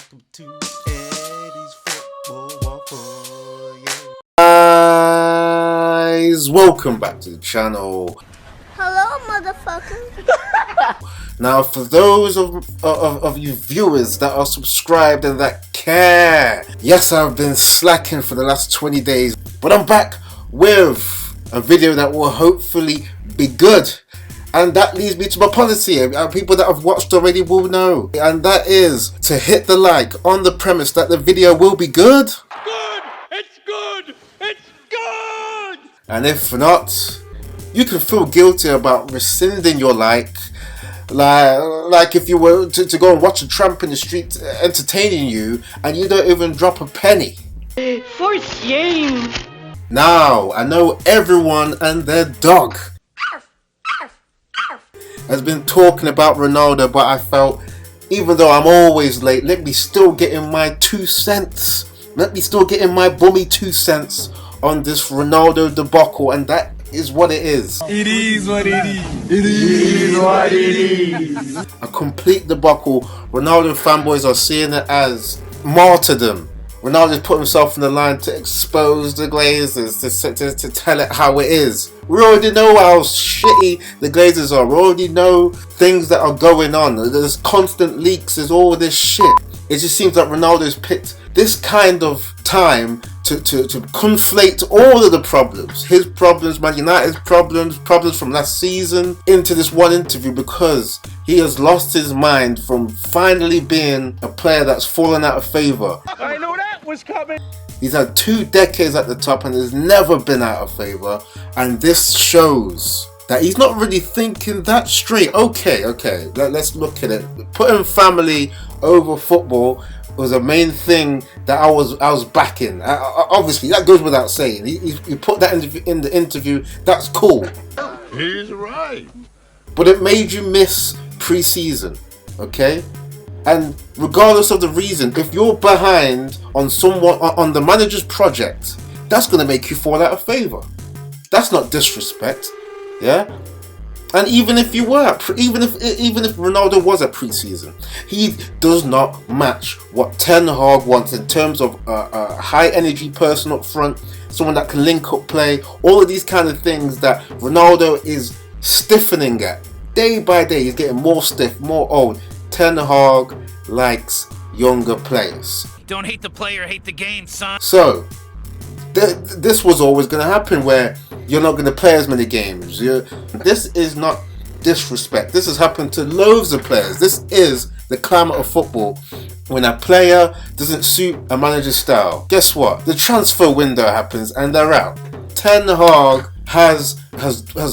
Welcome to Eddie's Football Waffle. Yeah. Guys, welcome back to the channel. Hello, motherfucker. Now, for those of you viewers that are subscribed and that care, yes, I've been slacking for the last 20 days, but I'm back with a video that will hopefully be good. And that leads me to my policy. People that have watched already will know. And that is to hit the like on the premise that the video will be good. Good! It's good! It's good! And if not, you can feel guilty about rescinding your like if you were to go and watch a tramp in the street entertaining you and you don't even drop a penny. For shame! Now, I know everyone and their dog has been talking about Ronaldo, but I felt, even though I'm always late, let me still get in my 2 cents. Let me still get in my bummy 2 cents on this Ronaldo debacle, and that is what it is. It is what it is. It is what it is. A complete debacle. Ronaldo fanboys are seeing it as martyrdom. Ronaldo's put himself on the line to expose the Glazers, to tell it how it is. We already know how shitty the Glazers are. We already know things that are going on. There's constant leaks, there's all this shit. It just seems like Ronaldo's picked this kind of time to conflate all of the problems. His problems, Man United's problems from last season, into this one interview, because he has lost his mind from finally being a player that's fallen out of favour. I know that was coming. He's had 2 decades at the top and has never been out of favour, and this shows that he's not really thinking that straight. Okay, let's look at it. Putting family over football was a main thing that I was backing. Obviously, that goes without saying. He put that in the interview. That's cool. He's right. But it made you miss pre-season, okay? And regardless of the reason, if you're behind on someone on the manager's project, that's gonna make you fall out of favour. That's not disrespect, yeah. And even if you were, even if Ronaldo was at pre-season, he does not match what Ten Hag wants in terms of a high-energy person up front, someone that can link up play, all of these kind of things that Ronaldo is stiffening at. Day by day, he's getting more stiff, more old. Ten Hag likes younger players. Don't hate the player, hate the game, son. So, this was always going to happen, where you're not going to play as many games. This is not disrespect. This has happened to loads of players. This is the climate of football. When a player doesn't suit a manager's style, guess what? The transfer window happens and they're out. Ten Hag has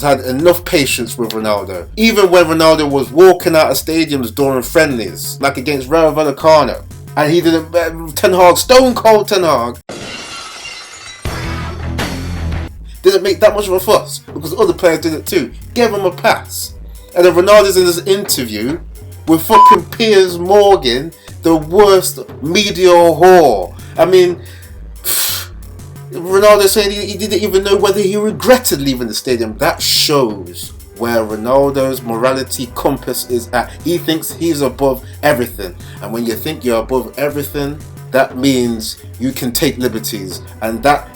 had enough patience with Ronaldo. Even when Ronaldo was walking out of stadiums during friendlies, like against Rayo Vallecano, and he didn't. Ten Hag, stone cold Ten Hag, didn't make that much of a fuss because other players did it too. Gave him a pass. And then Ronaldo's in this interview with fucking Piers Morgan, the worst media whore. I mean, Ronaldo saying he didn't even know whether he regretted leaving the stadium. That shows where Ronaldo's morality compass is at. He thinks he's above everything. And when you think you're above everything, that means you can take liberties. And that,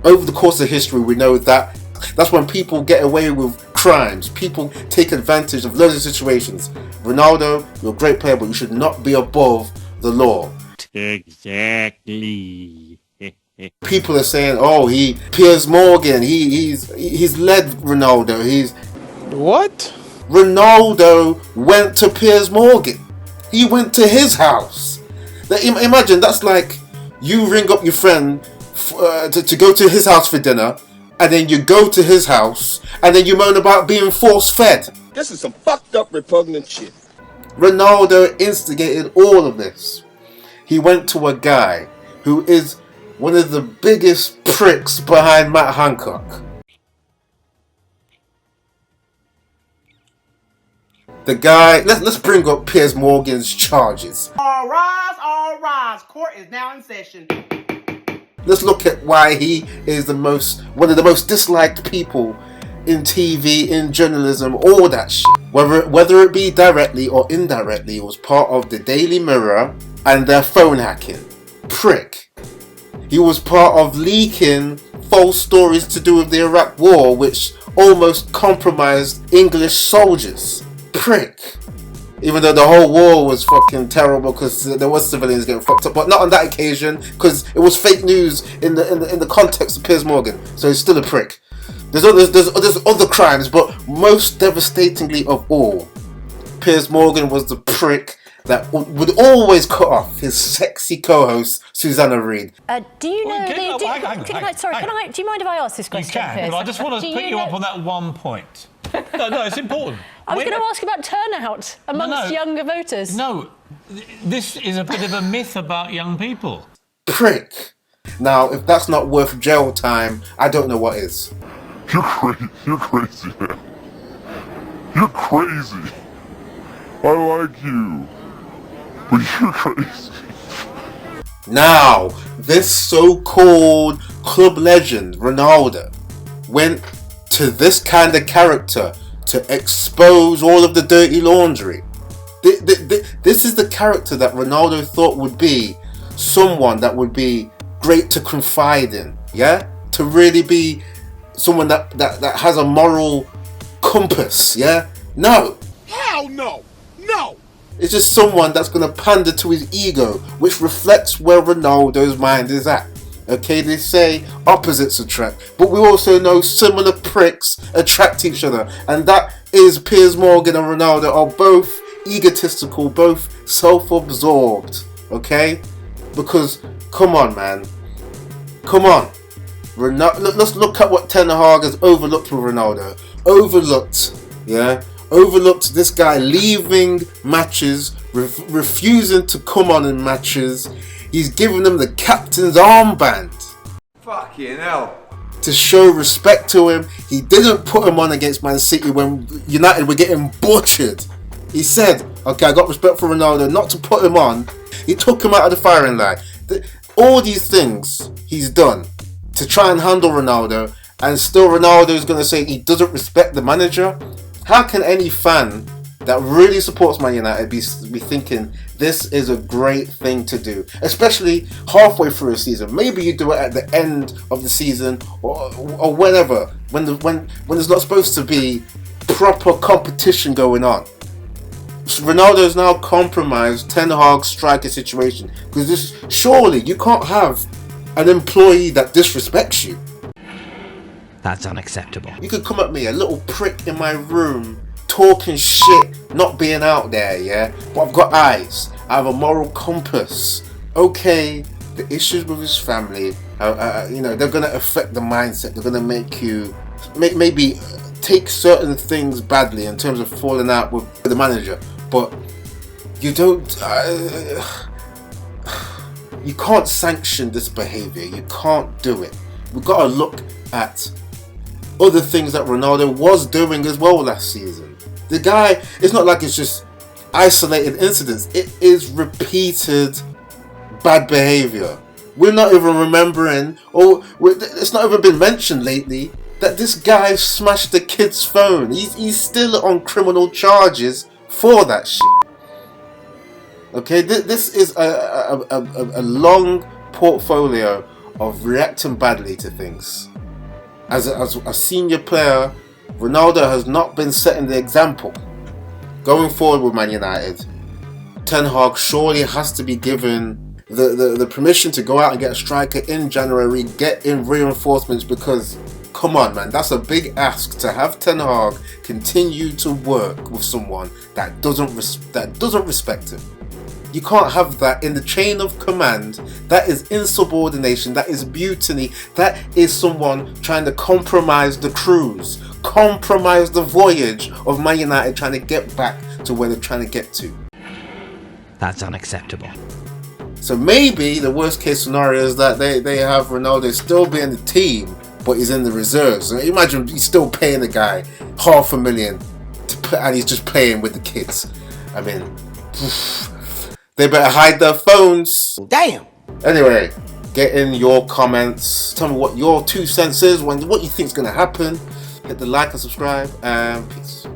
over the course of history, we know that that's when people get away with crimes. People take advantage of loads of situations. Ronaldo, you're a great player, but you should not be above the law. Exactly. People are saying, "Oh, Piers Morgan, he's led Ronaldo." What? Ronaldo went to Piers Morgan. He went to his house. Imagine, that's like you ring up your friend to go to his house for dinner, and then you go to his house, and then you moan about being force-fed. This is some fucked up, repugnant shit. Ronaldo instigated all of this. He went to a guy who is one of the biggest pricks behind Matt Hancock. The guy, let's bring up Piers Morgan's charges. All rise, court is now in session. Let's look at why he is one of the most disliked people in TV, in journalism, all that shit. Whether it be directly or indirectly, it was part of the Daily Mirror and their phone hacking. Prick. He was part of leaking false stories to do with the Iraq War, which almost compromised English soldiers. Prick. Even though the whole war was fucking terrible because there was civilians getting fucked up, but not on that occasion because it was fake news in the context of Piers Morgan. So he's still a prick. There's other crimes, but most devastatingly of all, Piers Morgan was the prick that would always cut off his sexy co-host Susanna Reid. Do you know do you mind if I ask this question? You can, but I just want to put you up on that one point. No, it's important. I was going to ask about turnout amongst younger voters. No, this is a bit of a myth about young people. Prick. Now, if that's not worth jail time, I don't know what is. You're crazy, man. You're crazy. I like you, but you're crazy. Now, this so-called club legend, Ronaldo, went to this kind of character to expose all of the dirty laundry. This is the character that Ronaldo thought would be someone that would be great to confide in, yeah? To really be someone that has a moral compass, yeah? No. Hell no! No! It's just someone that's going to pander to his ego, which reflects where Ronaldo's mind is at. Okay, they say opposites attract, but we also know similar pricks attract each other, and that is Piers Morgan and Ronaldo are both egotistical, both self-absorbed. Okay, because come on, man, come on. Let's look at what Ten Hag has overlooked with Ronaldo. Overlooked this guy leaving matches, refusing to come on in matches. He's giving them the captain's armband. Fucking hell. To show respect to him. He didn't put him on against Man City when United were getting butchered. He said, okay, I got respect for Ronaldo, not to put him on. He took him out of the firing line. All these things he's done to try and handle Ronaldo, and still Ronaldo is going to say he doesn't respect the manager. How can any fan that really supports Man United be thinking this is a great thing to do, especially halfway through a season? Maybe you do it at the end of the season or whenever, when there's not supposed to be proper competition going on. Ronaldo's now compromised Ten Hag's striker situation because surely you can't have an employee that disrespects you. That's unacceptable. You could come at me, a little prick in my room, talking shit, not being out there, yeah? But I've got eyes. I have a moral compass. Okay, the issues with his family, they're going to affect the mindset. They're going to make you maybe take certain things badly in terms of falling out with the manager. But you don't... you can't sanction this behavior. You can't do it. We've got to look at other things that Ronaldo was doing as well last season. The guy, it's not like it's just isolated incidents. It is repeated bad behavior. We're not even remembering, or it's not even been mentioned lately, that this guy smashed the kid's phone. He's still on criminal charges for that shit. Okay, this is a long portfolio of reacting badly to things. As a senior player, Ronaldo has not been setting the example. Going forward with Man United, Ten Hag surely has to be given the permission to go out and get a striker in January, get in reinforcements, because come on, man, that's a big ask to have Ten Hag continue to work with someone that doesn't respect him. You can't have that in the chain of command. That is insubordination. That is mutiny. That is someone trying to compromise the cruise, compromise the voyage of Man United trying to get back to where they're trying to get to. That's unacceptable. So maybe the worst case scenario is that they have Ronaldo still be in the team, but he's in the reserves. So imagine he's still paying the guy $500,000 and he's just playing with the kids. I mean, they better hide their phones. Damn. Anyway, get in your comments. Tell me what your 2 cents is, what you think is going to happen. Hit the like and subscribe, and peace.